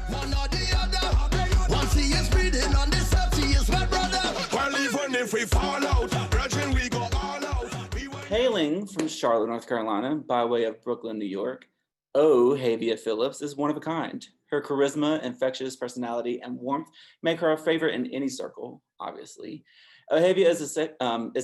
one or the other. Once he is breathing on this earth, he is my brother. Well, even if we fall out, brethren, we go all out. Hailing from Charlotte, North Carolina, by way of Brooklyn, New York, Ohavia Phillips is one of a kind. Her charisma, infectious personality, and warmth make her a favorite in any circle, obviously. Ohavia is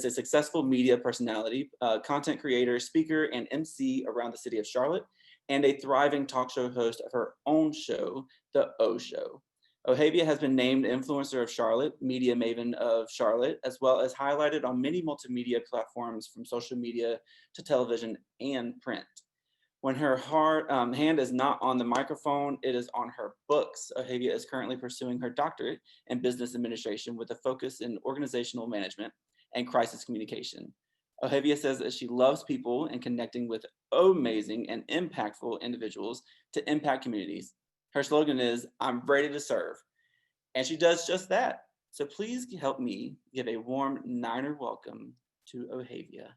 a successful media personality, content creator, speaker, and MC around the city of Charlotte, and a thriving talk show host of her own show, The O Show. Ohavia has been named Influencer of Charlotte, Media Maven of Charlotte, as well as highlighted on many multimedia platforms from social media to television and print. When her hand is not on the microphone, it is on her books. Ohavia is currently pursuing her doctorate in business administration with a focus in organizational management and crisis communication. Ohavia says that she loves people and connecting with amazing and impactful individuals to impact communities. Her slogan is, "I'm ready to serve." And she does just that. So please help me give a warm Niner welcome to Ohavia.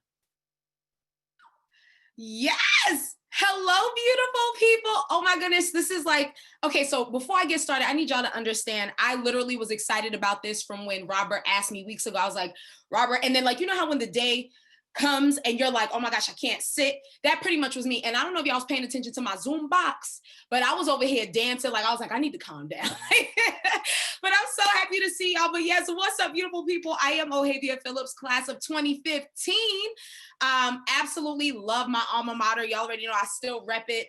Yes! Hello, beautiful people. Oh my goodness, this is like, okay, so before I get started, I need y'all to understand, I literally was excited about this from when Robert asked me weeks ago. I was like, Robert, and then like, you know how when the day comes and you're like, oh my gosh, I can't sit. That pretty much was me. And I don't know if y'all was paying attention to my Zoom box, but I was over here dancing. Like I was like, I need to calm down. But I'm so happy to see y'all. But yes, what's up, beautiful people? I am Ohavia Phillips, class of 2015. Absolutely love my alma mater. Y'all already know I still rep it.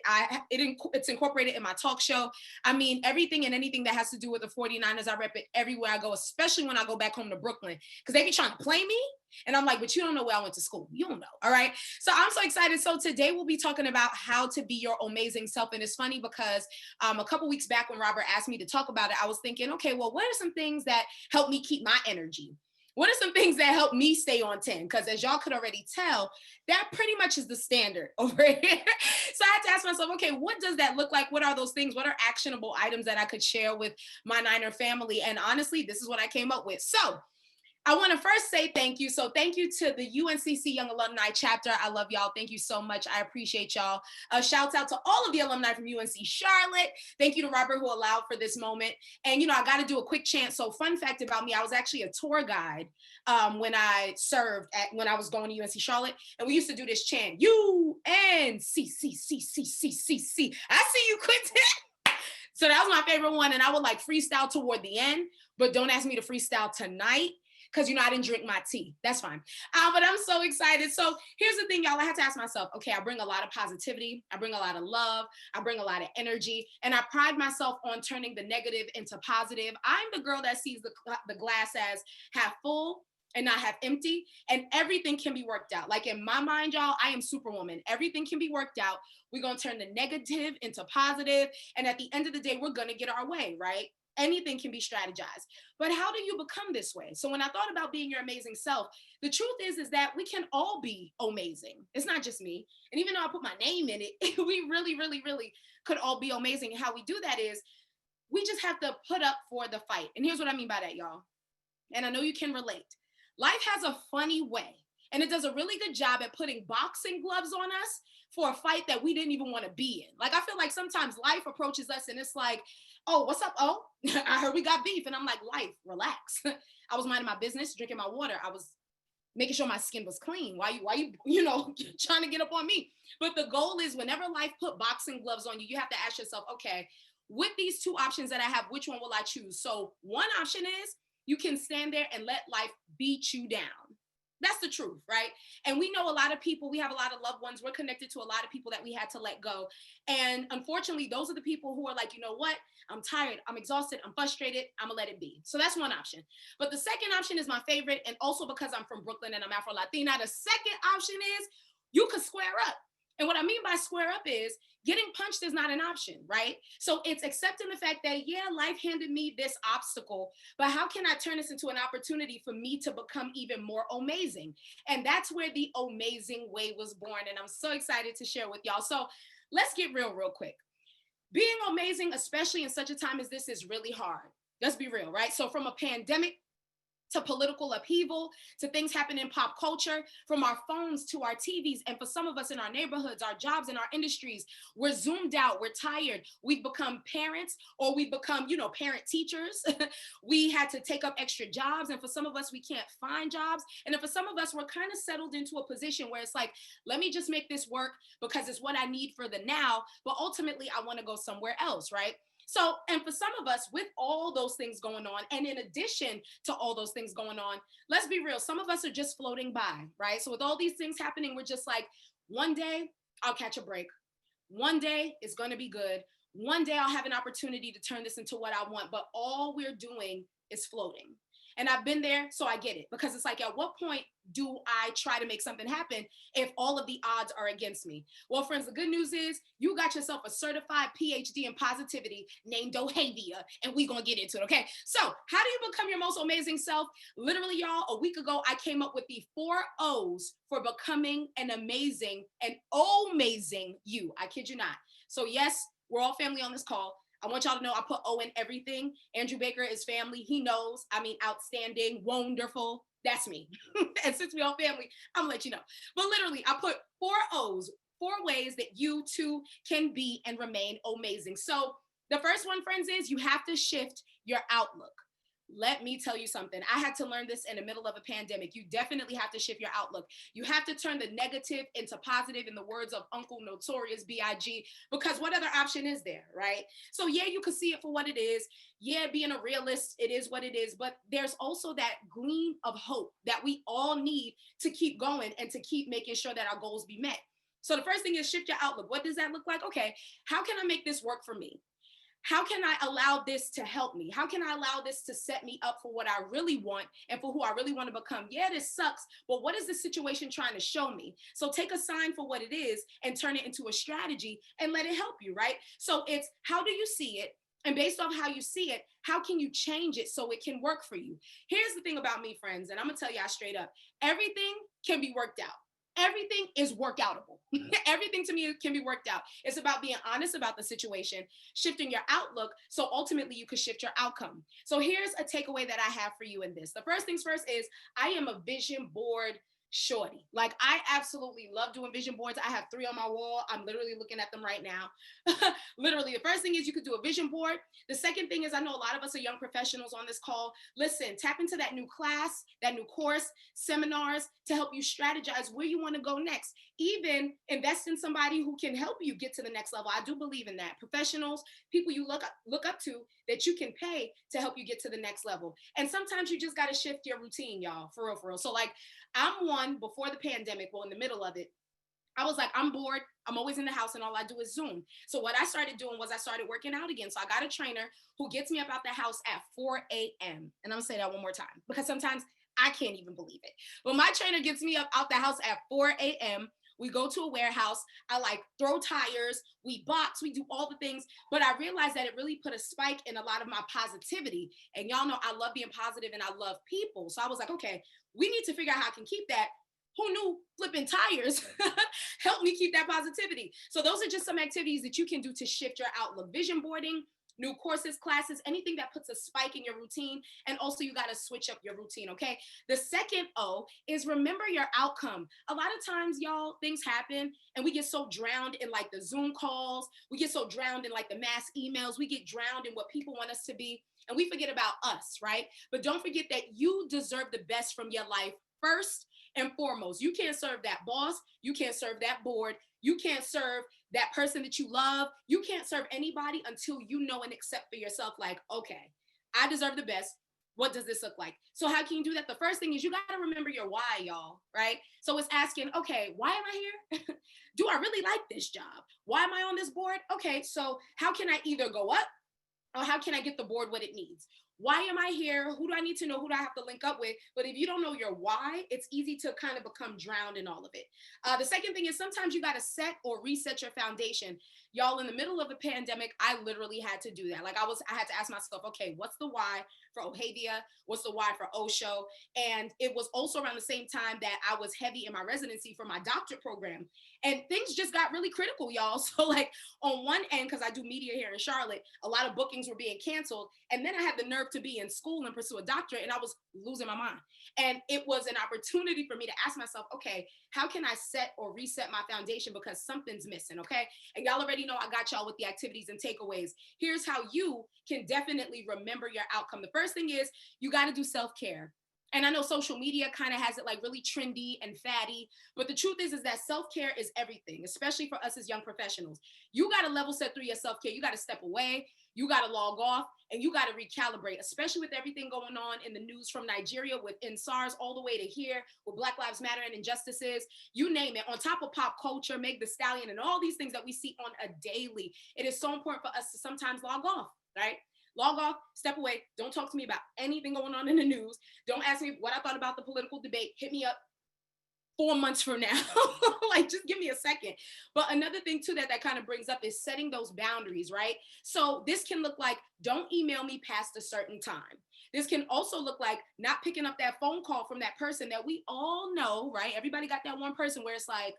It's incorporated in my talk show. I mean, everything and anything that has to do with the 49ers, I rep it everywhere I go, especially when I go back home to Brooklyn, because they be trying to play me. And I'm like, but you don't know where I went to school. You don't know. All right. So I'm so excited. So today we'll be talking about how to be your amazing self. And it's funny because a couple weeks back when Robert asked me to talk about it, I was thinking, okay, well, what are some things that help me keep my energy? What are some things that help me stay on 10? Because as y'all could already tell, that pretty much is the standard over here. So I had to ask myself, okay, what does that look like? What are those things? What are actionable items that I could share with my Niner family? And honestly, this is what I came up with. So I want to first say thank you. So thank you to the Uncc Young Alumni Chapter. I love y'all. Thank you so much. I appreciate y'all. Shouts out to all of the alumni from UNC Charlotte. Thank you to Robert who allowed for this moment. And, you know, I got to do a quick chant. So fun fact about me, I was actually a tour guide when I served when I was going to UNC Charlotte. And we used to do this chant, UNCCCCCCC. I see you, Quentin. So that was my favorite one. And I would like freestyle toward the end, but don't ask me to freestyle tonight, because, you know, I didn't drink my tea. That's fine. But I'm so excited. So here's the thing, y'all. I had to ask myself, okay, I bring a lot of positivity. I bring a lot of love. I bring a lot of energy. And I pride myself on turning the negative into positive. I'm the girl that sees the glass as half full and not half empty. And everything can be worked out. Like in my mind, y'all, I am Superwoman. Everything can be worked out. We're going to turn the negative into positive. And at the end of the day, we're going to get our way, right? Anything can be strategized. But how do you become this way? So when I thought about being your amazing self, the truth is that we can all be amazing. It's not just me. And even though I put my name in it, we really, really, really could all be amazing. And how we do that is we just have to put up for the fight. And here's what I mean by that, y'all. And I know you can relate. Life has a funny way, and it does a really good job at putting boxing gloves on us for a fight that we didn't even want to be in. Like, I feel like sometimes life approaches us and it's like, oh, what's up? Oh, I heard we got beef. And I'm like, life, relax. I was minding my business, drinking my water. I was making sure my skin was clean. Why you know, trying to get up on me? But the goal is whenever life put boxing gloves on you, you have to ask yourself, okay, with these two options that I have, which one will I choose? So one option is you can stand there and let life beat you down. That's the truth, right? And we know a lot of people, we have a lot of loved ones, we're connected to a lot of people that we had to let go. And unfortunately, those are the people who are like, you know what? I'm tired, I'm exhausted, I'm frustrated, I'm gonna let it be. So that's one option. But the second option is my favorite, and also because I'm from Brooklyn and I'm Afro-Latina, the second option is you could square up. And what I mean by square up is getting punched is not an option, right? So it's accepting the fact that, yeah, life handed me this obstacle, but how can I turn this into an opportunity for me to become even more amazing? And that's where the amazing way was born. And I'm so excited to share with y'all. So let's get real quick. Being amazing, especially in such a time as this, is really hard. Let's be real, right? So from a pandemic to political upheaval, to things happening in pop culture, from our phones to our TVs. And for some of us in our neighborhoods, our jobs, and our industries, we're zoomed out, we're tired. We've become parents, or we've become, parent teachers. We had to take up extra jobs. And for some of us, we can't find jobs. And then for some of us, we're kind of settled into a position where it's like, let me just make this work because it's what I need for the now. But ultimately, I want to go somewhere else, right? So, and for some of us, with all those things going on, and in addition to all those things going on, let's be real, some of us are just floating by, right? So with all these things happening, we're just like, one day I'll catch a break. One day it's going to be good. One day I'll have an opportunity to turn this into what I want. But all we're doing is floating. And I've been there, so I get it. Because it's like, at what point do I try to make something happen if all of the odds are against me? Well, friends, the good news is you got yourself a certified PhD in positivity named Ohavia, and we're going to get into it, okay? So how do you become your most amazing self? Literally, y'all, a week ago, I came up with the 4 O's for becoming an OHmazing you. I kid you not. So yes, we're all family on this call. I want y'all to know I put O in everything. Andrew Baker is family. He knows. I mean, outstanding, wonderful. That's me. And since we all family, I'm gonna let you know. But literally, I put 4 O's, 4 ways that you too can be and remain amazing. So the first one, friends, is you have to shift your outlook. Let me tell you something. I had to learn this in the middle of a pandemic. You definitely have to shift your outlook. You have to turn the negative into positive, in the words of Uncle Notorious B.I.G., because what other option is there, right? So yeah, you can see it for what it is. Yeah, being a realist, it is what it is. But there's also that gleam of hope that we all need to keep going and to keep making sure that our goals be met. So the first thing is shift your outlook. What does that look like? Okay, how can I make this work for me? How can I allow this to help me? How can I allow this to set me up for what I really want and for who I really want to become? Yeah, this sucks, but what is the situation trying to show me? So take a sign for what it is and turn it into a strategy and let it help you, right? So it's, how do you see it? And based off how you see it, how can you change it so it can work for you? Here's the thing about me, friends, and I'm gonna tell y'all straight up, everything can be worked out. Everything is workoutable. Everything to me can be worked out. It's about being honest about the situation, shifting your outlook, so ultimately you can shift your outcome. So here's a takeaway that I have for you in this. The first things first is, I am a vision board shorty. Like, I absolutely love doing vision boards. I have 3 on my wall. I'm literally looking at them right now. Literally, the first thing is you could do a vision board. The second thing is, I know a lot of us are young professionals on this call. Listen, tap into that new class, that new course, seminars to help you strategize where you want to go next. Even invest in somebody who can help you get to the next level. I do believe in that. Professionals, people you look up to that you can pay to help you get to the next level. And sometimes you just got to shift your routine, y'all, for real, for real. So like, I'm one, before the pandemic, well, in the middle of it, I was like, I'm bored. I'm always in the house and all I do is Zoom. So what I started doing was I started working out again. So I got a trainer who gets me up out the house at 4 a.m. And I'm gonna say that one more time, because sometimes I can't even believe it. But my trainer gets me up out the house at 4 a.m. We go to a warehouse. I like throw tires. We box. We do all the things. But I realized that it really put a spike in a lot of my positivity. And y'all know I love being positive and I love people. So I was like, okay, we need to figure out how I can keep that. Who knew flipping tires help me keep that positivity? So those are just some activities that you can do to shift your outlook. Vision boarding, new courses, classes, anything that puts a spike in your routine. And also you got to switch up your routine, okay? The second O is remember your outcome. A lot of times, y'all, things happen and we get so drowned in like the Zoom calls. We get so drowned in like the mass emails. We get drowned in what people want us to be. And we forget about us, right? But don't forget that you deserve the best from your life first and foremost. You can't serve that boss. You can't serve that board. You can't serve that person that you love. You can't serve anybody until you know and accept for yourself, like, okay, I deserve the best. What does this look like? So how can you do that? The first thing is you got to remember your why, y'all, right? So it's asking, okay, why am I here? Do I really like this job? Why am I on this board? Okay, so how can I either go up or how can I get the board what it needs? Why am I here? Who do I need to know? Who do I have to link up with? But if you don't know your why, it's easy to kind of become drowned in all of it. The second thing is sometimes you got to set or reset your foundation. Y'all, in the middle of the pandemic, I literally had to do that. Like I had to ask myself, okay, what's the why for Ohavia? What's the why for Osho? And it was also around the same time that I was heavy in my residency for my doctorate program. And things just got really critical, y'all. So like on one end, because I do media here in Charlotte, a lot of bookings were being canceled. And then I had the nerve to be in school and pursue a doctorate, and I was losing my mind. And it was an opportunity for me to ask myself, okay, how can I set or reset my foundation because something's missing, okay? And y'all already know I got y'all with the activities and takeaways. Here's how you can definitely remember your outcome. The first thing is you got to do self-care. And I know social media kind of has it like really trendy and fatty, but the truth is that self-care is everything, especially for us as young professionals. You got to level set through your self-care. You got to step away, you got to log off, and you got to recalibrate, especially with everything going on in the news from Nigeria with SARS all the way to here with Black Lives Matter and injustices, you name it, on top of pop culture, Meg Thee Stallion, and all these things that we see on a daily. It is so important for us to sometimes log off, right? Log off, step away. Don't talk to me about anything going on in the news. Don't ask me what I thought about the political debate. Hit me up 4 months from now. Like, just give me a second. But another thing too that kind of brings up is setting those boundaries, right? So this can look like, don't email me past a certain time. This can also look like not picking up that phone call from that person that we all know, right? Everybody got that one person where it's like,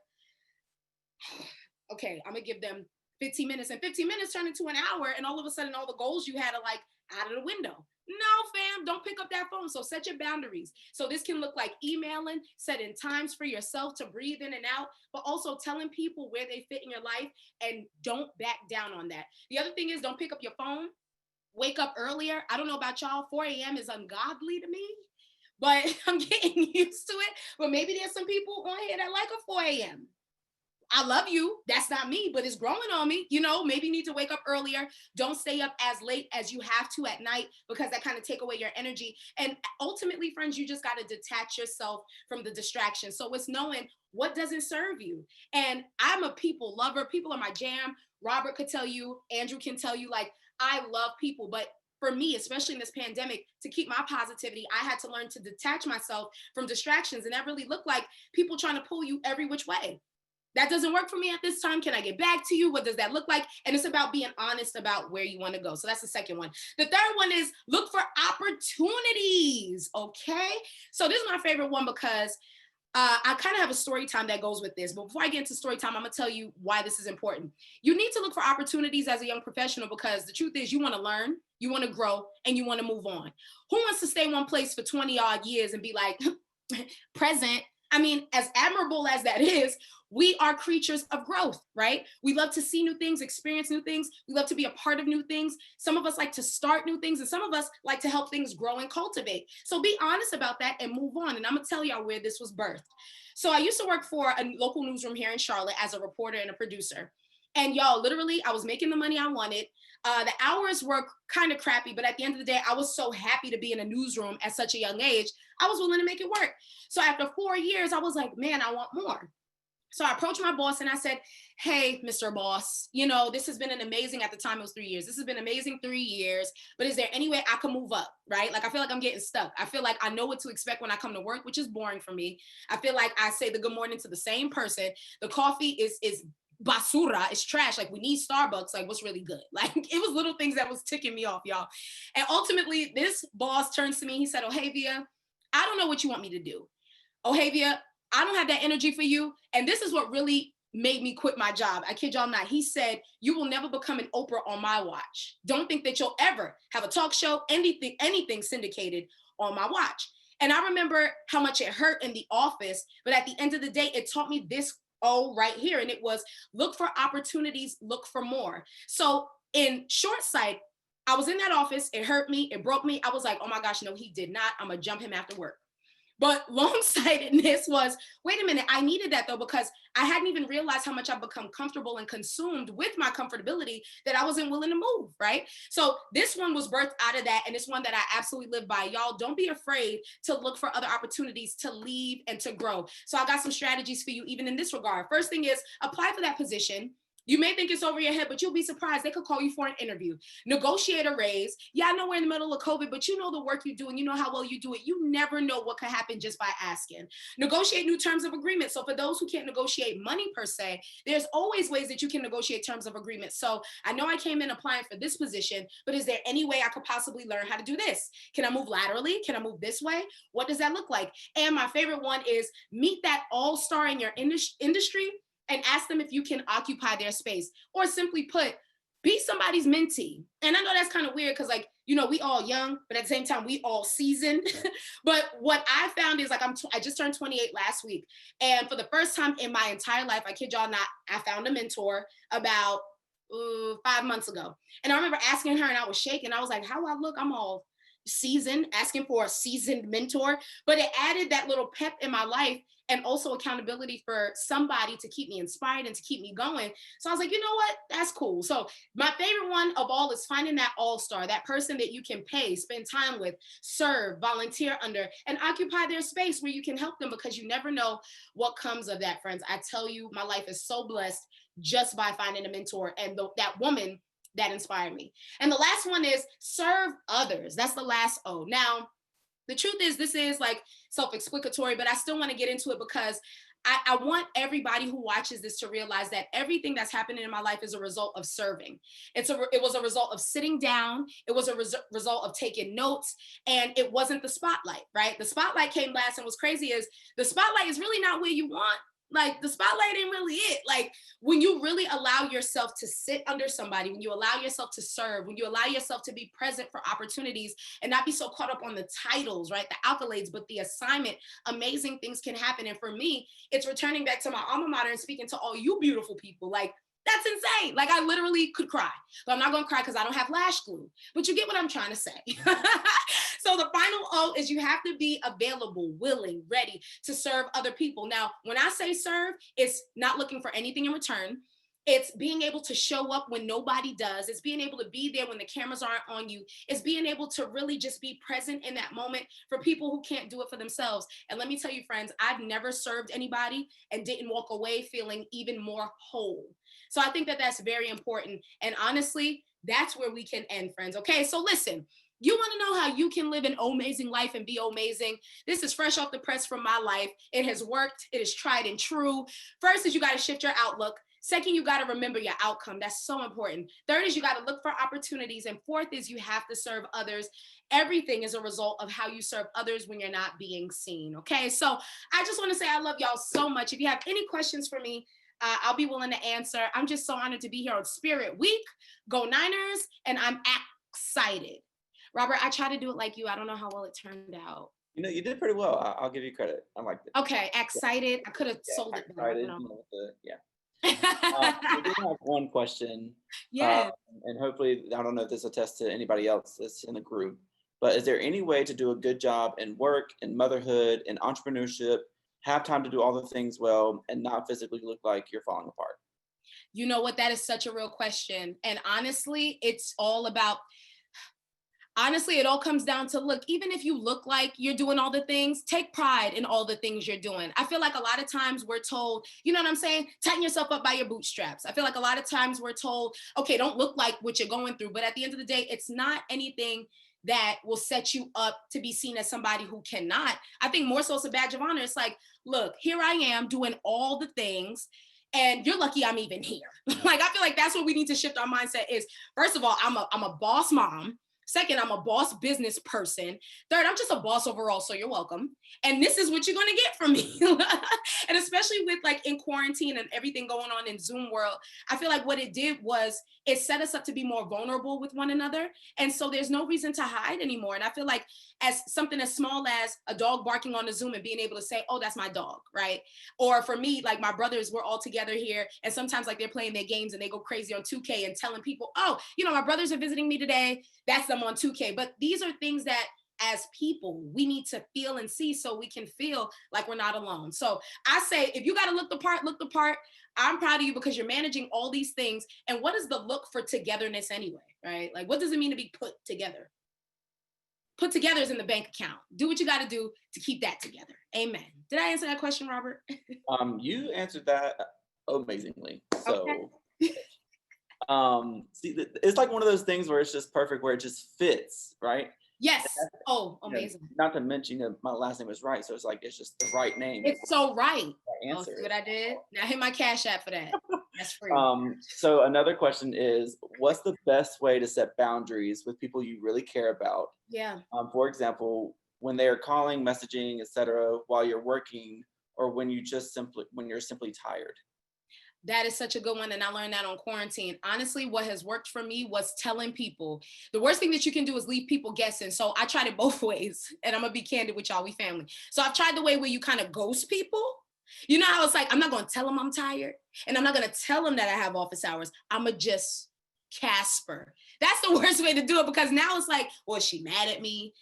okay, I'm gonna give them 15 minutes, and 15 minutes turn into an hour, and all of a sudden all the goals you had are like out of the window. No, fam, don't pick up that phone. So set your boundaries. So this can look like emailing, setting times for yourself to breathe in and out, but also telling people where they fit in your life, and don't back down on that. The other thing is, don't pick up your phone. Wake up earlier. I don't know about y'all, 4 a.m. is ungodly to me, but I'm getting used to it. But maybe there's some people on here that like a 4 a.m. I love you. That's not me, but it's growing on me. You know, maybe you need to wake up earlier. Don't stay up as late as you have to at night, because that kind of take away your energy. And ultimately, friends, you just got to detach yourself from the distraction. So it's knowing what doesn't serve you. And I'm a people lover. People are my jam. Robert could tell you, Andrew can tell you, like, I love people, but for me, especially in this pandemic, to keep my positivity, I had to learn to detach myself from distractions. And that really looked like people trying to pull you every which way. That doesn't work for me at this time. Can I get back to you? What does that look like? And it's about being honest about where you want to go. So that's the second one. The third one is look for opportunities. Okay. So this is my favorite one because I kind of have a story time that goes with this. But before I get into story time, I'm going to tell you why this is important. You need to look for opportunities as a young professional, because the truth is you want to learn, you want to grow, and you want to move on. Who wants to stay in one place for 20 odd years and be like, present? I mean, as admirable as that is, we are creatures of growth, right? We love to see new things, experience new things. We love to be a part of new things. Some of us like to start new things, and some of us like to help things grow and cultivate. So be honest about that and move on. And I'm gonna tell y'all where this was birthed. So I used to work for a local newsroom here in Charlotte as a reporter and a producer. And y'all, literally, I was making the money I wanted. The hours were kind of crappy, but at the end of the day, I was so happy to be in a newsroom at such a young age, I was willing to make it work. So after 4 years, I was like, man, I want more. So I approached my boss and I said, hey, Mr. Boss, you know, this has been an amazing, at the time it was 3 years. This has been amazing 3 years, but is there any way I can move up, right? Like, I feel like I'm getting stuck. I feel like I know what to expect when I come to work, which is boring for me. I feel like I say the good morning to the same person. The coffee is basura, it's trash. Like, we need Starbucks. Like, what's really good? Like, it was little things that was ticking me off, y'all. And ultimately, this boss turns to me. He said, Ohavia, I don't know what you want me to do. Ohavia, I don't have that energy for you. And this is what really made me quit my job. I kid y'all not. He said, you will never become an Oprah on my watch. Don't think that you'll ever have a talk show, anything syndicated on my watch. And I remember how much it hurt in the office. But at the end of the day, it taught me this right here. And it was, look for opportunities, look for more. So in short sight, I was in that office. It hurt me. It broke me. I was like, oh my gosh, no, he did not. I'm going to jump him after work. But long-sightedness was, wait a minute, I needed that though, because I hadn't even realized how much I've become comfortable and consumed with my comfortability that I wasn't willing to move, right? So this one was birthed out of that, and it's one that I absolutely live by. Y'all, don't be afraid to look for other opportunities to leave and to grow. So I got some strategies for you even in this regard. First thing is, apply for that position. You may think it's over your head, but you'll be surprised. They could call you for an interview, negotiate a raise. Yeah, I know we're in the middle of COVID, but you know the work you do and you know how well you do it. You never know what could happen just by asking. Negotiate new terms of agreement. So for those who can't negotiate money per se, there's always ways that you can negotiate terms of agreement. So I know I came in applying for this position, but is there any way I could possibly learn how to do this? Can I move laterally? Can I move this way? What does that look like? And my favorite one is meet that all-star in your industry and ask them if you can occupy their space, or simply put, be somebody's mentee. And I know that's kind of weird because, like, you know, we all young, but at the same time, we all seasoned. But what I found is, like, I just turned 28 last week. And for the first time in my entire life, I kid y'all not, I found a mentor about 5 months ago. And I remember asking her and I was shaking. I was like, how do I look? I'm all seasoned, asking for a seasoned mentor. But it added that little pep in my life and also accountability for somebody to keep me inspired and to keep me going. So I was like, you know what? That's cool. So my favorite one of all is finding that all-star, that person that you can pay, spend time with, serve, volunteer under, and occupy their space where you can help them, because you never know what comes of that, friends. I tell you, my life is so blessed just by finding a mentor and that woman that inspired me. And the last one is serve others. That's the last O. Now, the truth is, this is like self-explanatory, but I still want to get into it because I want everybody who watches this to realize that everything that's happening in my life is a result of serving. It was a result of sitting down. It was a result of taking notes, and it wasn't the spotlight, right? The spotlight came last, and what's crazy is the spotlight is really not where you want. Like, the spotlight ain't really it. Like, when you really allow yourself to sit under somebody, when you allow yourself to serve, when you allow yourself to be present for opportunities and not be so caught up on the titles, right? The accolades, but the assignment, amazing things can happen. And for me, it's returning back to my alma mater and speaking to all you beautiful people. Like, that's insane. Like, I literally could cry, but I'm not going to cry because I don't have lash glue, but you get what I'm trying to say. So the final O is you have to be available, willing, ready to serve other people. Now, when I say serve, it's not looking for anything in return. It's being able to show up when nobody does. It's being able to be there when the cameras aren't on you. It's being able to really just be present in that moment for people who can't do it for themselves. And let me tell you, friends, I've never served anybody and didn't walk away feeling even more whole. So I think that that's very important. And honestly, that's where we can end, friends. Okay, so listen. You want to know how you can live an amazing life and be amazing? This is fresh off the press from my life. It has worked. It is tried and true. First is you got to shift your outlook. Second, you got to remember your outcome. That's so important. Third is you got to look for opportunities. And fourth is you have to serve others. Everything is a result of how you serve others when you're not being seen. Okay, so I just want to say I love y'all so much. If you have any questions for me, I'll be willing to answer. I'm just so honored to be here on Spirit Week. Go Niners. And I'm excited. Robert, I tried to do it like you. I don't know how well it turned out. You know, you did pretty well. I'll give you credit. I liked it. Okay, excited. Yeah. I could have sold it better. We did have one question. Yeah. And hopefully, I don't know if this attests to anybody else that's in the group, but is there any way to do a good job in work, in motherhood, in entrepreneurship, have time to do all the things well, and not physically look like you're falling apart? You know what? That is such a real question. And honestly, it's all about... Honestly, it all comes down to, look, even if you look like you're doing all the things, take pride in all the things you're doing. I feel like a lot of times we're told, you know what I'm saying? Tighten yourself up by your bootstraps. I feel like a lot of times we're told, okay, don't look like what you're going through. But at the end of the day, it's not anything that will set you up to be seen as somebody who cannot. I think more so it's a badge of honor. It's like, look, here I am doing all the things. And you're lucky I'm even here. Like, I feel like that's what we need to shift our mindset is, first of all, I'm a boss mom. Second, I'm a boss business person. Third, I'm just a boss overall, so you're welcome. And this is what you're going to get from me. And especially with, like, in quarantine and everything going on in Zoom world, I feel like what it did was it set us up to be more vulnerable with one another. And so there's no reason to hide anymore. And I feel like as something as small as a dog barking on the Zoom and being able to say, oh, that's my dog, right? Or for me, like, my brothers, we're all together here. And sometimes, like, they're playing their games and they go crazy on 2K and telling people, oh, you know, my brothers are visiting me today. That's them on 2K. But these are things that as people, we need to feel and see so we can feel like we're not alone. So I say, if you got to look the part, look the part. I'm proud of you because you're managing all these things. And what is the look for togetherness anyway, right? Like, what does it mean to be put together? Put together is in the bank account. Do what you got to do to keep that together. Amen. Did I answer that question, Robert? You answered that amazingly. So okay. See, it's like one of those things where it's just perfect, where it just fits, right? Yes. Oh, You know, amazing. not to mention, my last name is right, so it's like it's just the right name. It's so right. Right Oh, answer. see what I did? Now hit my Cash App for that. That's free. So another question is, what's the best way to set boundaries with people you really care about? Yeah. For example, when they are calling, messaging, etc., while you're working, or when you're simply tired. That is such a good one. And I learned that on quarantine. Honestly, what has worked for me was telling people. The worst thing that you can do is leave people guessing. So I tried it both ways. And I'm going to be candid with y'all, we family. So I've tried the way where you kind of ghost people. You know how it's like, I'm not going to tell them I'm tired. And I'm not going to tell them that I have office hours. I'm going to just Casper. That's the worst way to do it, because now it's like, well, is she mad at me?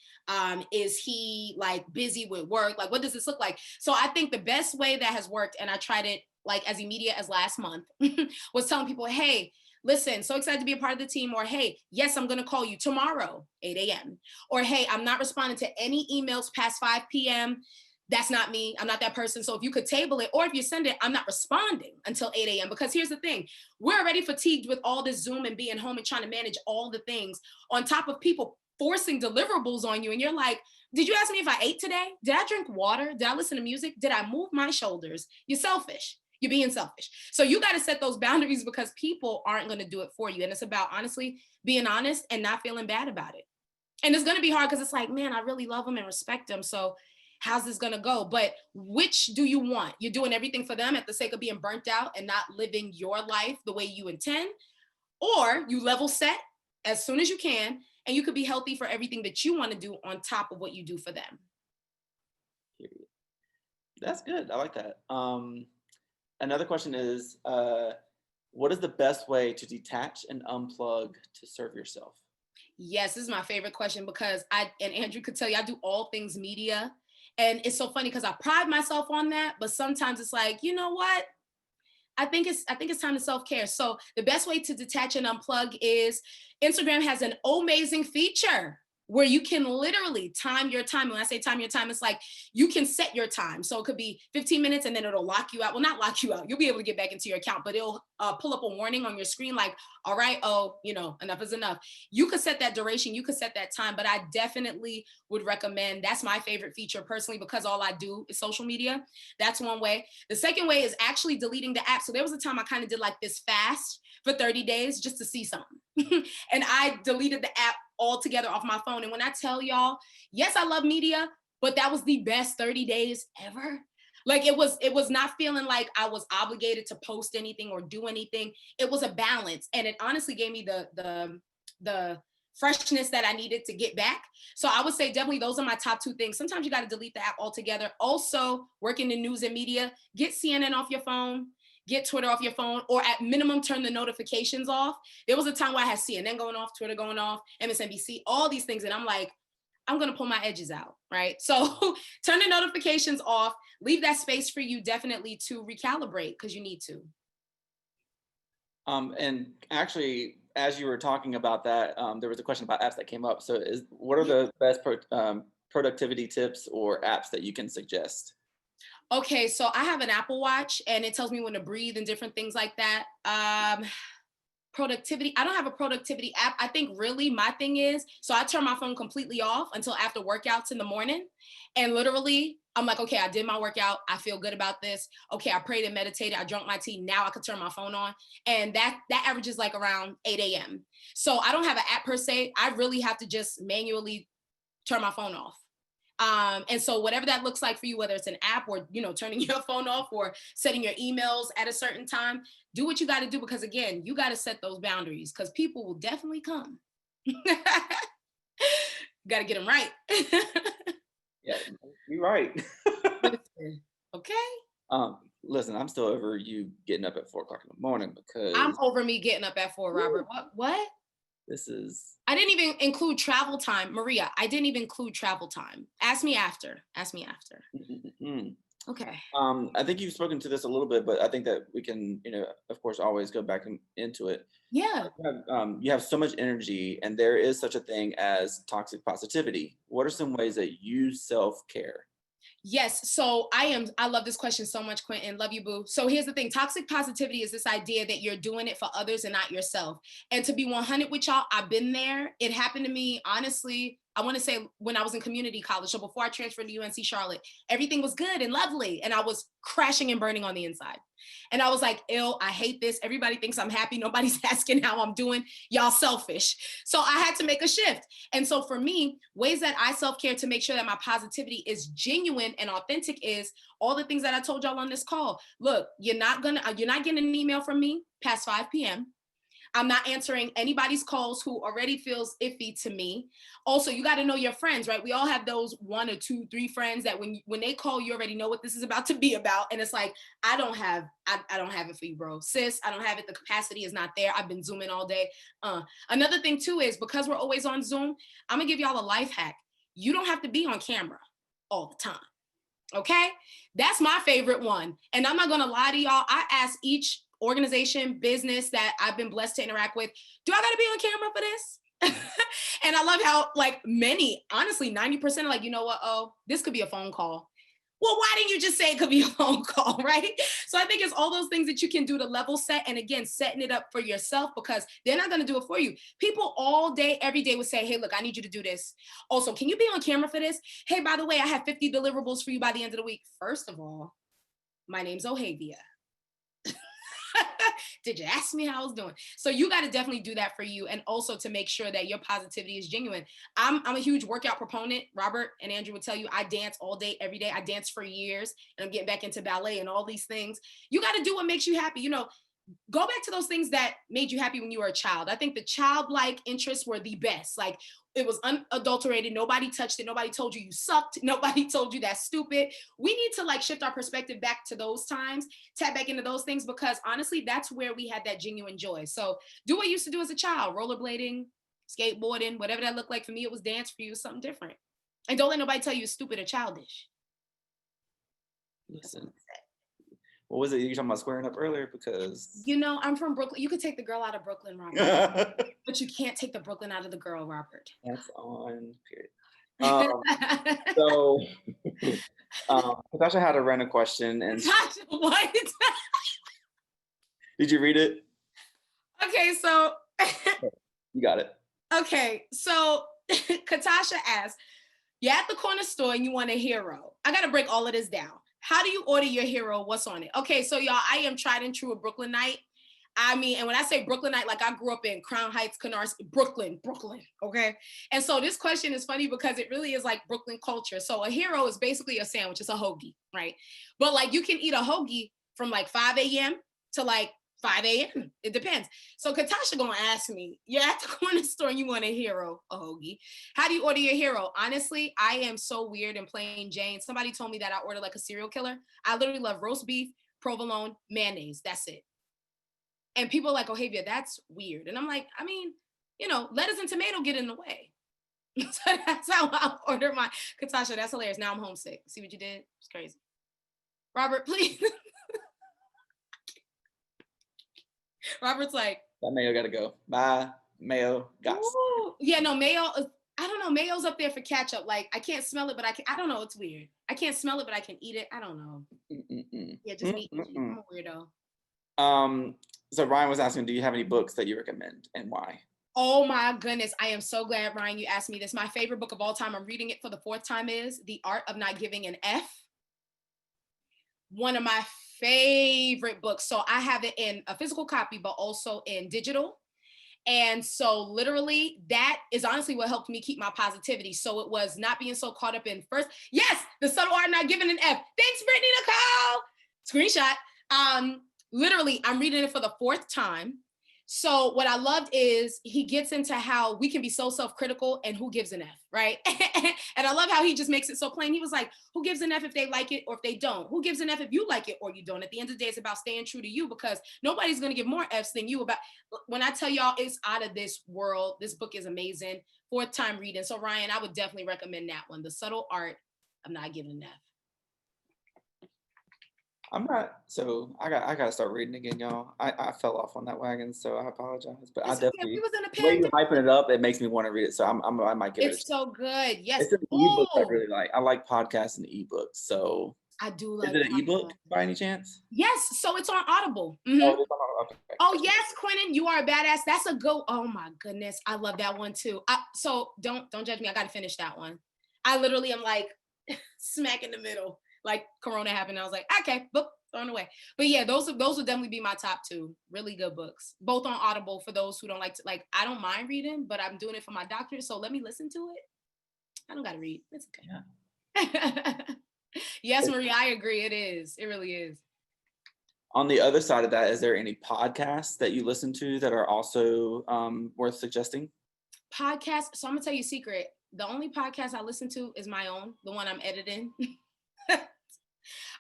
Is he like busy with work? Like, what does this look like? So I think the best way that has worked, and I tried it like as immediate as last month, was telling people, hey, listen, so excited to be a part of the team. Or, hey, yes, I'm going to call you tomorrow, 8 a.m. Or, hey, I'm not responding to any emails past 5 p.m. That's not me. I'm not that person. So if you could table it, or if you send it, I'm not responding until 8 a.m. Because here's the thing. We're already fatigued with all this Zoom and being home and trying to manage all the things on top of people forcing deliverables on you. And you're like, did you ask me if I ate today? Did I drink water? Did I listen to music? Did I move my shoulders? You're selfish. You're being selfish. So you got to set those boundaries, because people aren't going to do it for you. And it's about, honestly, being honest and not feeling bad about it. And it's going to be hard, because it's like, man, I really love them and respect them. So how's this going to go? But which do you want? You're doing everything for them at the sake of being burnt out and not living your life the way you intend, or you level set as soon as you can, and you could be healthy for everything that you want to do on top of what you do for them. That's good. I like that. Another question is, what is the best way to detach and unplug to serve yourself? Yes, this is my favorite question, because and Andrew could tell you, I do all things media. And it's so funny because I pride myself on that, but sometimes it's like, you know what? I think it's time to self-care. So the best way to detach and unplug is Instagram has an OHmazing feature where you can literally time your time. When I say time your time, it's like you can set your time. So it could be 15 minutes and then it'll lock you out. Well, not lock you out. You'll be able to get back into your account, but it'll pull up a warning on your screen like, all right, oh, enough is enough. You could set that duration. You could set that time, but I definitely would recommend, that's my favorite feature personally, because all I do is social media. That's one way. The second way is actually deleting the app. So there was a time I kind of did like this fast for 30 days just to see something. And I deleted the app altogether off my phone. And when I tell y'all, yes, I love media, but that was the best 30 days ever. Like it was not feeling like I was obligated to post anything or do anything. It was a balance. And it honestly gave me the freshness that I needed to get back. So I would say definitely those are my top two things. Sometimes you got to delete the app altogether. Also, working in news and media, get CNN off your phone. Get Twitter off your phone, or at minimum, turn the notifications off. There was a time where I had CNN going off, Twitter going off, MSNBC, all these things. And I'm like, I'm going to pull my edges out, right? So turn the notifications off, leave that space for you definitely to recalibrate, because you need to. And actually, as you were talking about that, there was a question about apps that came up. So what are the best productivity tips or apps that you can suggest? Okay, so I have an Apple Watch and it tells me when to breathe and different things like that. Productivity, I don't have a productivity app. I think really my thing is, so I turn my phone completely off until after workouts in the morning. And literally, I'm like, okay, I did my workout. I feel good about this. Okay, I prayed and meditated. I drank my tea. Now I could turn my phone on. And that averages like around 8 a.m. So I don't have an app per se. I really have to just manually turn my phone off. And so whatever that looks like for you, whether it's an app or, turning your phone off or setting your emails at a certain time, do what you got to do, because again, you got to set those boundaries, because people will definitely come. Got to get them right. Yeah, you're right. Okay. Listen, I'm still over you getting up at 4 o'clock in the morning, because I'm over me getting up at 4, Robert. What? I didn't even include travel time. Maria, I didn't even include travel time. Ask me after. Mm-hmm. Okay. I think you've spoken to this a little bit, but I think that we can, of course, always go back into it. Yeah. You have so much energy, and there is such a thing as toxic positivity. What are some ways that you self-care? Yes. So I love this question so much, Quentin. Love you, boo. So here's the thing. Toxic positivity is this idea that you're doing it for others and not yourself. And to be 100 with y'all, I've been there. It happened to me, honestly, I want to say when I was in community college. So before I transferred to UNC Charlotte, everything was good and lovely. And I was crashing and burning on the inside. And I was like, ew, I hate this. Everybody thinks I'm happy. Nobody's asking how I'm doing. Y'all selfish. So I had to make a shift. And so for me, ways that I self-care to make sure that my positivity is genuine and authentic is all the things that I told y'all on this call. Look, you're not getting an email from me past 5 p.m. I'm not answering anybody's calls who already feels iffy to me. Also, you got to know your friends, right? We all have those 1 or 2, 3 friends that when they call, you already know what this is about to be about. And it's like, I don't have it for you, bro. Sis, I don't have it. The capacity is not there. I've been Zooming all day. Another thing too is because we're always on Zoom, I'm gonna give y'all a life hack. You don't have to be on camera all the time. Okay? That's my favorite one. And I'm not gonna lie to y'all. I ask each organization, business that I've been blessed to interact with, do I gotta be on camera for this? And I love how like many, honestly, 90% are like, you know what? Oh, this could be a phone call. Well, why didn't you just say it could be a phone call, right? So I think it's all those things that you can do to level set. And again, setting it up for yourself because they're not going to do it for you. People all day, every day would say, hey, look, I need you to do this. Also, can you be on camera for this? Hey, by the way, I have 50 deliverables for you by the end of the week. First of all, my name's Ohavia. Did you ask me how I was doing? So you got to definitely do that for you. And also to make sure that your positivity is genuine. I'm a huge workout proponent. Robert and Andrew would tell you, I dance all day, every day. I danced for years and I'm getting back into ballet and all these things. You got to do what makes you happy. You know, go back to those things that made you happy when you were a child. I think the childlike interests were the best. Like it was unadulterated. Nobody touched it. Nobody told you you sucked. Nobody told you that's stupid. We need to like shift our perspective back to those times, tap back into those things, because honestly, that's where we had that genuine joy. So do what you used to do as a child, rollerblading, skateboarding, whatever that looked like. For me, it was dance. For you, it was something different. And don't let nobody tell you it's stupid or childish. Listen. What was it you were talking about squaring up earlier? Because you know, I'm from Brooklyn. You could take the girl out of Brooklyn, Robert, but you can't take the Brooklyn out of the girl, Robert. That's on period. So Natasha had a random question, and what? Did you read it? Okay, so you got it. Okay, so Katasha asked, you're at the corner store and you want a hero. I got to break all of this down. How do you order your hero? What's on it? Okay, so y'all, I am tried and true a Brooklynite. I mean, and when I say Brooklynite, like I grew up in Crown Heights, Canarsie, Brooklyn, okay? And so this question is funny because it really is like Brooklyn culture. So a hero is basically a sandwich. It's a hoagie, right? But like you can eat a hoagie from like 5 a.m. to like 5 a.m. It depends. So Katasha gonna ask me, you're at the corner store and you want a hero, a hoagie. How do you order your hero? Honestly, I am so weird and plain Jane. Somebody told me that I order like a serial killer. I literally love roast beef, provolone, mayonnaise. That's it. And people are like, Ohavia, that's weird. And I'm like, I mean, you know, lettuce and tomato get in the way. So that's how I order my Katasha. That's hilarious. Now I'm homesick. See what you did? It's crazy. Robert, please. Robert's like, that mayo gotta go. Bye. Mayo got. Yeah, no, mayo. I don't know. Mayo's up there for ketchup. Like I can't smell it, but I don't know. It's weird. I can't smell it, but I can eat it. I don't know. Yeah, just me. I'm a weirdo. So Ryan was asking, do you have any books that you recommend and why? Oh my goodness. I am so glad, Ryan, you asked me this. My favorite book of all time, I'm reading it for the 4th time, is The Art of Not Giving an F. One of my favorite books. So I have it in a physical copy, but also in digital. And so literally that is honestly what helped me keep my positivity. So it was not being so caught up in first. Yes, The Subtle Art of Not Giving an F. Thanks, Brittany Nicole. Screenshot. Literally, I'm reading it for the 4th time. So what I loved is he gets into how we can be so self-critical and who gives an F, right? And I love how he just makes it so plain. He was like, who gives an F if they like it or if they don't? Who gives an F if you like it or you don't? At the end of the day, it's about staying true to you because nobody's going to give more Fs than you. About when I tell y'all it's out of this world, this book is amazing. 4th time reading. So Ryan, I would definitely recommend that one. The Subtle Art of Not Giving an F. I'm not, so I gotta start reading again, y'all. I fell off on that wagon, so I apologize. But I It's okay. definitely, We was in a the way you're pandemic. hyping it up, it makes me want to read it. So I might give it a It's chance. so good. Yes. It's an ebook I really like. I like podcasts and ebooks. So I do is like it an ebook podcasts. by any chance? Yes, so it's on Audible. Oh, it is on- okay. Oh yes, Quentin, you are a badass. That's a go. Oh my goodness, I love that one too. So don't judge me. I got to finish that one. I literally am like smack in the middle. Like Corona happened, I was like, okay, book thrown away. But yeah, those would definitely be my top two. Really good books, both on Audible for those who don't like to. Like, I don't mind reading, but I'm doing it for my doctor, so let me listen to it. I don't got to read. It's okay. Yeah. Yes, Marie, I agree. It is. It really is. On the other side of that, is there any podcasts that you listen to that are also worth suggesting? Podcast. So I'm gonna tell you a secret. The only podcast I listen to is my own, the one I'm editing.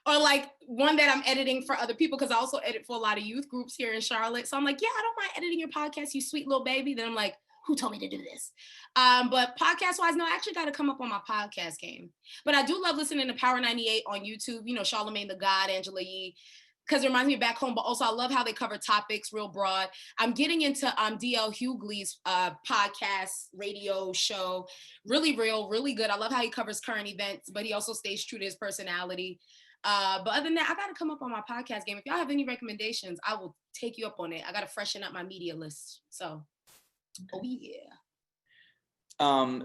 Or like one that I'm editing for other people, because I also edit for a lot of youth groups here in Charlotte. So I'm like, yeah, I don't mind editing your podcast, you sweet little baby. Then I'm like, who told me to do this? But podcast wise, no, I actually got to come up on my podcast game. But I do love listening to Power 98 on YouTube, you know, Charlamagne the God, Angela Yee, because it reminds me of back home, but also I love how they cover topics real broad. I'm getting into DL Hughley's podcast, radio show, really real, really good. I love how he covers current events, but he also stays true to his personality. But other than that, I got to come up on my podcast game. If y'all have any recommendations, I will take you up on it. I got to freshen up my media list. So, oh yeah.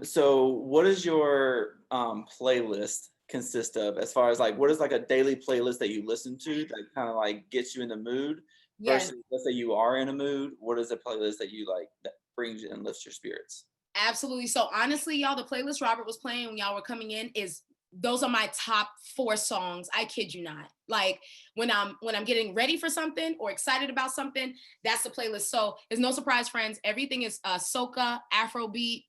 So what does your playlist consist of, as far as like, what is like a daily playlist that you listen to that kind of like gets you in the mood versus, let's say you are in a mood, what is a playlist that you like that brings you and lifts your spirits? Absolutely. So honestly, y'all, the playlist Robert was playing when y'all were coming in those are my top 4 songs. I kid you not. Like when I'm getting ready for something or excited about something, that's the playlist. So it's no surprise, friends. Everything is soca, Afrobeat.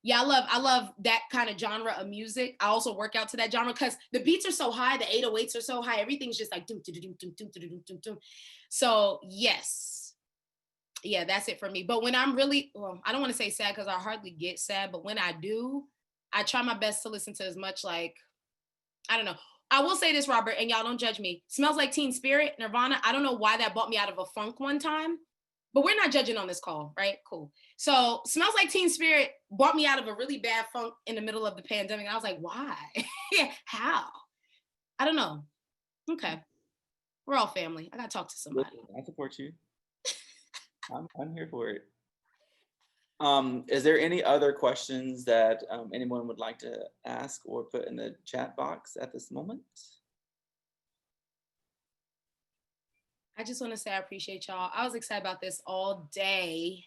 Yeah, I love that kind of genre of music. I also work out to that genre because the beats are so high, the 808s are so high, everything's just like doom, doom, doom, doom, doom, doom, doom, doom. So yes, yeah, that's it for me. But when I'm really, well, I don't want to say sad because I hardly get sad, but when I do, I try my best to listen to as much, like, I don't know. I will say this, Robert, and y'all don't judge me. Smells Like Teen Spirit, Nirvana. I don't know why that brought me out of a funk one time, but we're not judging on this call, right? Cool. So Smells Like Teen Spirit brought me out of a really bad funk in the middle of the pandemic. And I was like, why? How? I don't know. Okay. We're all family. I got to talk to somebody. I support you. I'm here for it. Is there any other questions that anyone would like to ask or put in the chat box at this moment? I just want to say I appreciate y'all. I was excited about this all day.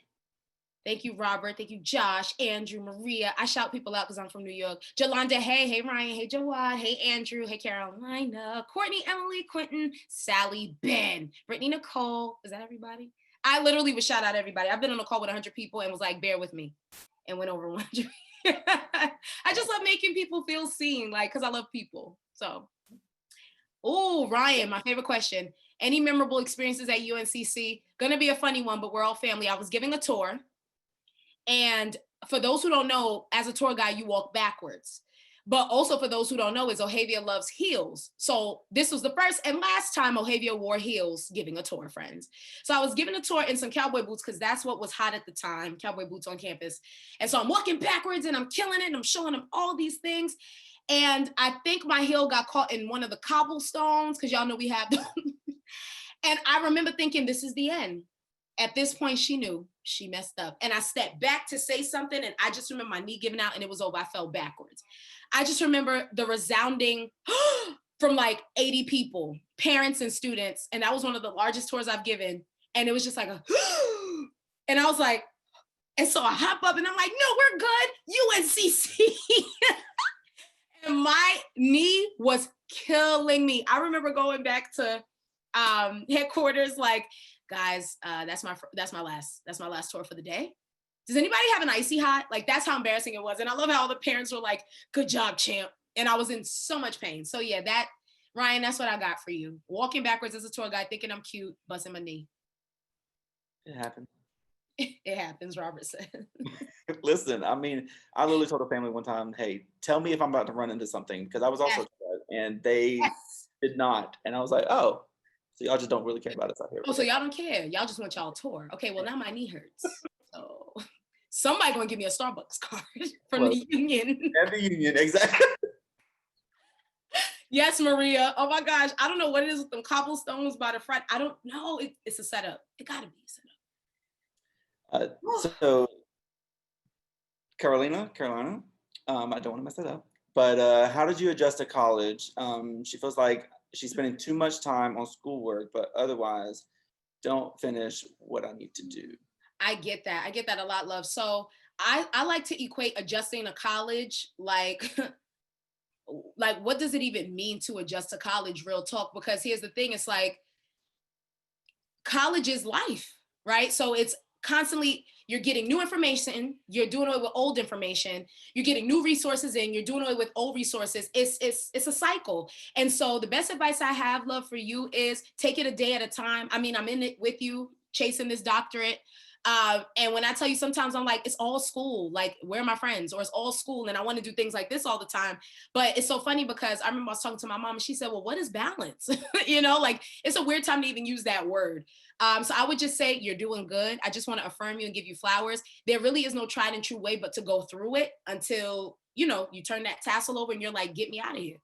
Thank you, Robert. Thank you, Josh, Andrew, Maria. I shout people out because I'm from New York. Jolanda, hey Ryan, hey Jawad, hey Andrew, hey Carolina, Courtney, Emily, Quentin, Sally, Ben, Brittany, Nicole. Is that everybody? I literally would shout out everybody. I've been on a call with 100 people and was like, bear with me, and went over 100. I just love making people feel seen, like, because I love people. So, oh, Ryan, my favorite question. Any memorable experiences at UNCC? Gonna be a funny one, but we're all family. I was giving a tour. And for those who don't know, as a tour guide, you walk backwards. But also for those who don't know, is Ohavia loves heels. So this was the first and last time Ohavia wore heels giving a tour, friends. So I was giving a tour in some cowboy boots because that's what was hot at the time, cowboy boots on campus. And so I'm walking backwards and I'm killing it and I'm showing them all these things. And I think my heel got caught in one of the cobblestones because y'all know we have them. And I remember thinking, this is the end. At this point, she knew she messed up. And I stepped back to say something. And I just remember my knee giving out and it was over. I fell backwards. I just remember the resounding from like 80 people, parents and students. And that was one of the largest tours I've given. And it was just like a, and I was like, and so I hop up and I'm like, no, we're good. UNCC. And my knee was killing me. I remember going back to headquarters, like, guys, that's my last tour for the day. Does anybody have an icy hot? Like, that's how embarrassing it was. And I love how all the parents were like, good job, champ. And I was in so much pain. So yeah, Ryan, that's what I got for you. Walking backwards as a tour guide, thinking I'm cute, busting my knee. It happens. It happens, Robert said. Listen, I mean, I literally told the family one time, hey, tell me if I'm about to run into something, because I was also and they did not. And I was like, oh, so y'all just don't really care about us out here. Oh, so y'all don't care. Y'all just want y'all tour. Okay, well now my knee hurts. So somebody gonna give me a Starbucks card from the union. And the union, exactly. Yes, Maria. Oh my gosh. I don't know what it is with them cobblestones by the front. I don't know. It's a setup. It gotta be a setup. So Carolina, I don't want to mess it up, but how did you adjust to college? She feels like she's spending too much time on schoolwork, but otherwise don't finish what I need to do. I get that. I get that a lot, love. So I like to equate adjusting to college like what does it even mean to adjust to college, real talk? Because here's the thing, it's like college is life, right? So it's constantly, you're getting new information, you're doing away with old information, you're getting new resources in, you're doing away with old resources. It's a cycle. And so the best advice I have, love, for you is take it a day at a time. I mean, I'm in it with you, chasing this doctorate. And when I tell you, sometimes I'm like, it's all school, like, where are my friends? Or it's all school and I want to do things like this all the time. But it's so funny because I remember I was talking to my mom and she said, well, what is balance? You know, like, it's a weird time to even use that word. So I would just say you're doing good. I just want to affirm you and give you flowers. There really is no tried and true way but to go through it until, you know, you turn that tassel over and you're like, get me out of here.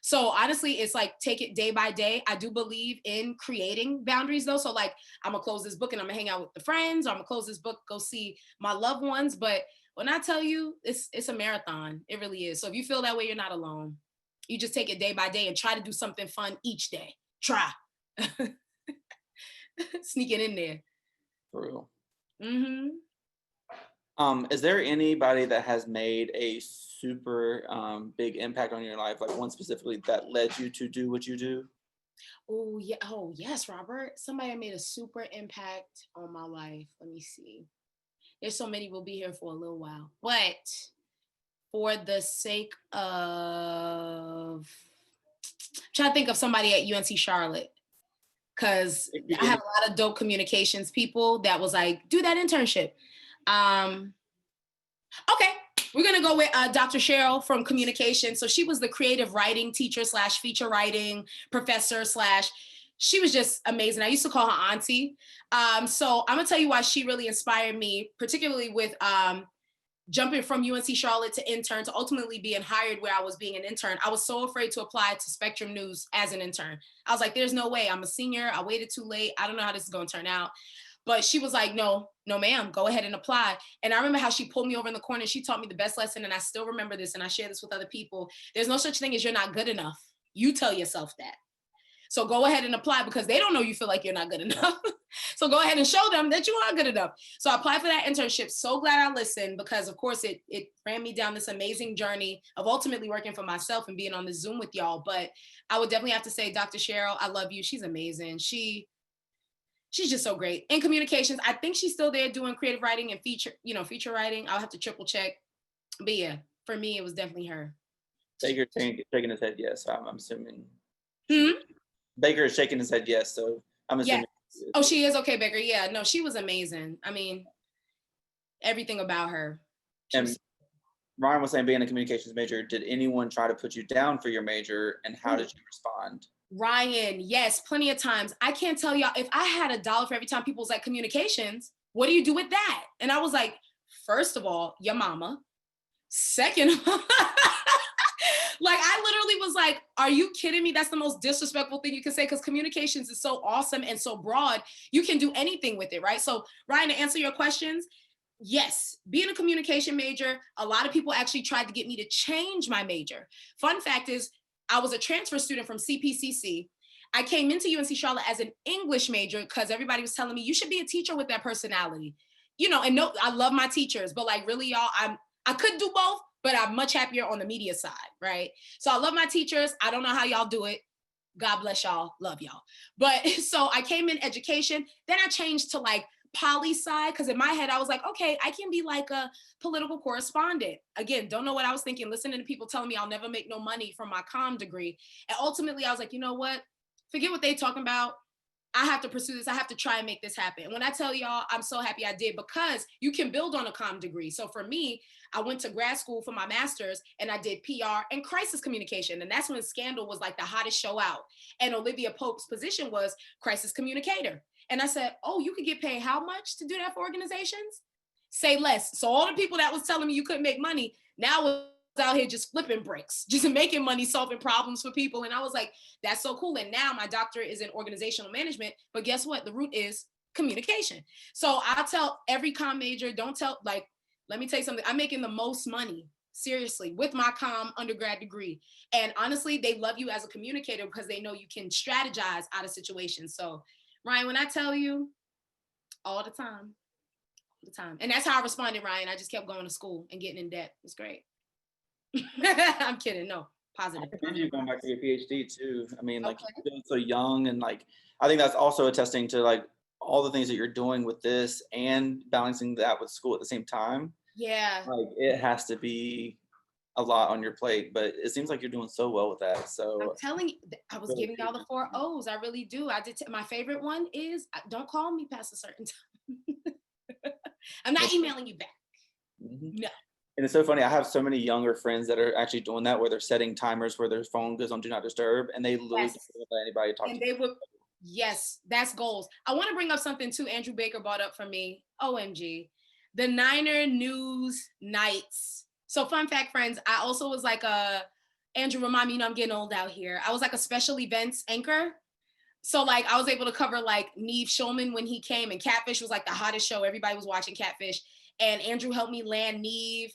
So honestly, it's like, take it day by day. I do believe in creating boundaries though. So like, I'm gonna close this book and I'm gonna hang out with the friends, or I'm gonna close this book, go see my loved ones. But when I tell you, it's a marathon, it really is. So if you feel that way, you're not alone. You just take it day by day and try to do something fun each day. Try. Sneak it in there. For real. Mm-hmm. Is there anybody that has made a super big impact on your life, like one specifically that led you to do what you do? Oh yeah. Oh yes, Robert. Somebody made a super impact on my life. Let me see. There's so many. We'll be here for a little while, but for the sake of, I'm trying to think of somebody at UNC Charlotte, because I had a lot of dope communications people that was like, do that internship. Okay, we're gonna go with Dr. Cheryl from communication. So she was the creative writing teacher / feature writing professor / she was just amazing. I used to call her auntie. So I'm gonna tell you why she really inspired me, particularly with jumping from UNC Charlotte to intern to ultimately being hired where I was being an intern. I was so afraid to apply to Spectrum News as an intern. I was like, there's no way. I'm a senior. I waited too late. I don't know how this is gonna turn out. But she was like, no, ma'am, go ahead and apply. And I remember how she pulled me over in the corner and she taught me the best lesson. And I still remember this, and I share this with other people. There's no such thing as you're not good enough. You tell yourself that. So go ahead and apply, because they don't know you feel like you're not good enough. So go ahead and show them that you are good enough. So I applied for that internship. So glad I listened, because of course it ran me down this amazing journey of ultimately working for myself and being on the Zoom with y'all. But I would definitely have to say, Dr. Cheryl, I love you. She's amazing. She's just so great. In communications, I think she's still there doing creative writing and feature writing. I'll have to triple check. But yeah, for me, it was definitely her. Baker's shaking his head yes, so I'm assuming. Hmm? Baker is shaking his head yes, so I'm assuming. Yeah. Oh, she is? Okay, Baker. Yeah, no, she was amazing. I mean, everything about her. And Ryan was saying, being a communications major, did anyone try to put you down for your major, and how did you respond? Ryan, yes, plenty of times. I can't tell y'all, if I had $1 for every time people was like, communications, what do you do with that? And I was like, first of all, your mama. Second of all, like, I literally was like, are you kidding me? That's the most disrespectful thing you can say, because communications is so awesome and so broad. You can do anything with it, right? So Ryan, to answer your questions, yes, being a communication major, a lot of people actually tried to get me to change my major. Fun fact is, I was a transfer student from CPCC. I came into UNC Charlotte as an English major because everybody was telling me, you should be a teacher with that personality. You know, and no, I love my teachers, but like, really, y'all, I could do both, but I'm much happier on the media side, right? So I love my teachers. I don't know how y'all do it. God bless y'all. Love y'all. But so I came in education. Then I changed to like poli sci, because in my head I was like, okay, I can be like a political correspondent. Again, don't know what I was thinking, listening to people telling me I'll never make no money from my comm degree. And ultimately I was like, you know what, forget what they talking about. I have to pursue this. I have to try and make this happen. And when I tell y'all, I'm so happy I did, because you can build on a comm degree. So for me, I went to grad school for my master's and I did PR and crisis communication. And that's when Scandal was like the hottest show out. And Olivia Pope's position was crisis communicator. And I said, oh, you could get paid how much to do that for organizations? Say less. So all the people that was telling me you couldn't make money, now was out here just flipping bricks, just making money, solving problems for people. And I was like, that's so cool. And now my doctorate is in organizational management, but guess what? The root is communication. So I'll tell every comm major, don't tell, like, let me tell you something. I'm making the most money, seriously, with my comm undergrad degree. And honestly, they love you as a communicator because they know you can strategize out of situations. So Ryan, when I tell you, all the time. And that's how I responded, Ryan. I just kept going to school and getting in debt. It's great. I'm kidding. No, positive. I commend you going back to your PhD too. I mean, like, Okay. you're still so young, and like, I think that's also attesting to like all the things that you're doing with this and balancing that with school at the same time. Yeah. Like, it has to be a lot on your plate, but it seems like you're doing so well with that. I'm So telling you, I was giving y'all the 4 O's. I really do. I did. My favorite one is don't call me past a certain time. I'm not emailing you back. No. And it's so funny. I have so many younger friends that are actually doing that, where they're setting timers where their phone goes on do not disturb, and they literally Yes. don't let anybody talk And to they them. would, yes, that's goals. I want to bring up something too. Andrew Baker brought up for me. OMG, the Niner News Nights. So fun fact, friends, I also was like Andrew, remind me, I'm getting old out here. I was like a special events anchor. So like I was able to cover like Neve Schulman when he came, and Catfish was like the hottest show. Everybody was watching Catfish, and Andrew helped me land Neve.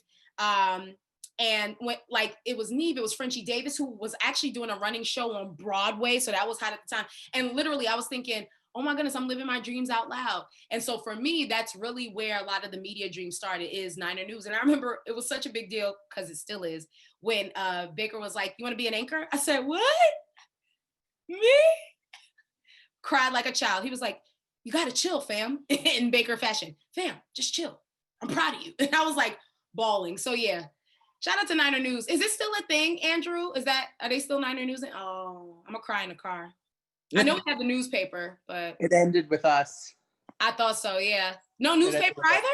And when like it was Neve, it was Frenchie Davis, who was actually doing a running show on Broadway. So that was hot at the time. And literally I was thinking, oh my goodness, I'm living my dreams out loud. And so for me, that's really where a lot of the media dream started, is Niner News. And I remember it was such a big deal, because it still is, when Baker was like, you want to be an anchor? I said, what? Me? Cried like a child. He was like, you got to chill, fam, in Baker fashion. Fam, just chill. I'm proud of you. And I was like bawling. So yeah, shout out to Niner News. Is it still a thing, Andrew? Are they still Niner News? Oh, I'm gonna cry in the car. I know we have the newspaper, but it ended with us. I thought so, yeah. No newspaper either?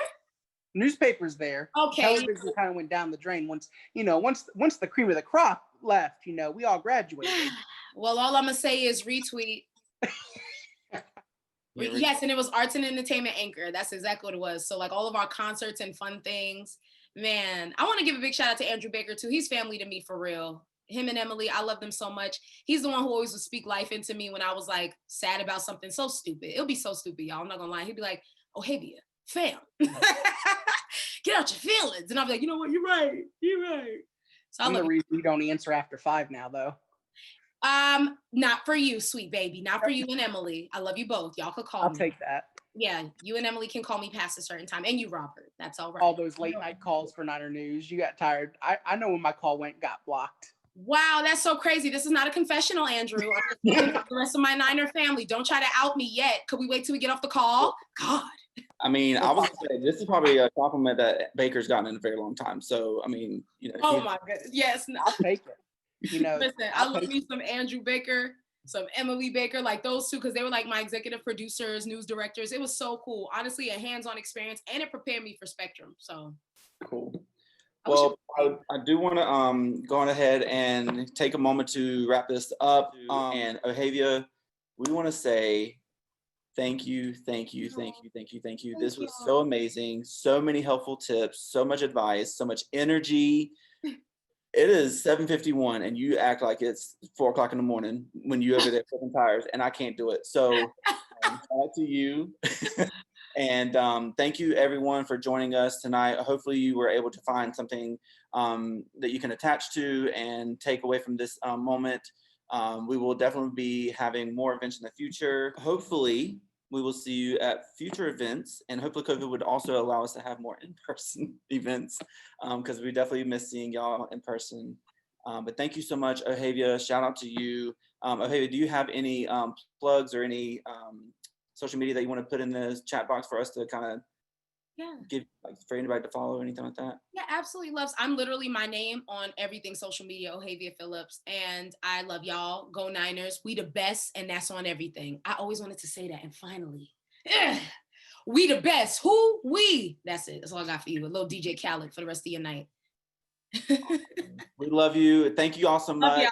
Newspaper's there. Okay. Television kind of went down the drain once the cream of the crop left, we all graduated. Well, all I'm gonna say is retweet. Yes, and it was arts and entertainment anchor. That's exactly what it was. So like all of our concerts and fun things. Man, I want to give a big shout out to Andrew Baker too. He's family to me for real. Him and Emily, I love them so much. He's the one who always would speak life into me when I was like sad about something so stupid. It'll be so stupid, y'all. I'm not gonna lie. He'd be like, Ohavia, fam, get out your feelings. And I'll be like, you know what? You're right. So I'm the reason you don't answer after 5 now, though. Not for you, sweet baby. Not for you and Emily. I love you both. Y'all could call me. I'll take that. Yeah, you and Emily can call me past a certain time. And you, Robert. That's all right. All those late night calls for Niner News. You got tired. I know when my call got blocked. Wow, that's so crazy. This is not a confessional, Andrew. I'm just the rest of my Niner family. Don't try to out me yet. Could we wait till we get off the call? God. I mean, I was gonna say, this is probably a compliment that Baker's gotten in a very long time. So, I mean, Oh my goodness. Yes. No. I'll take it. Listen, I love me some Andrew Baker, some Emily Baker, like those two, because they were like my executive producers, news directors. It was so cool. Honestly, a hands-on experience, and it prepared me for Spectrum. So cool. Well, I do want to go on ahead and take a moment to wrap this up. And Ohavia, we want to say thank you. This was so amazing. So many helpful tips, so much advice, so much energy. It is 7:51 and you act like it's 4 o'clock in the morning when you're over there flipping tires, and I can't do it. So shout out to you. And thank you everyone for joining us tonight. Hopefully you were able to find something that you can attach to and take away from this moment. We will definitely be having more events in the future. Hopefully we will see you at future events, and hopefully COVID would also allow us to have more in-person events, because we definitely miss seeing y'all in person. But thank you so much, Ohavia. Shout out to you. Ohavia, do you have any plugs or any social media that you want to put in the chat box for us to kind of Yeah. give like for anybody to follow or anything like that? Yeah, absolutely loves. I'm literally my name on everything social media, Ohavia Phillips. And I love y'all. Go Niners. We the best. And that's on everything. I always wanted to say that. And finally, we the best. Who? We. That's it. That's all I got for you. A little DJ Khaled for the rest of your night. We love you. Thank you all so Love much. y'all.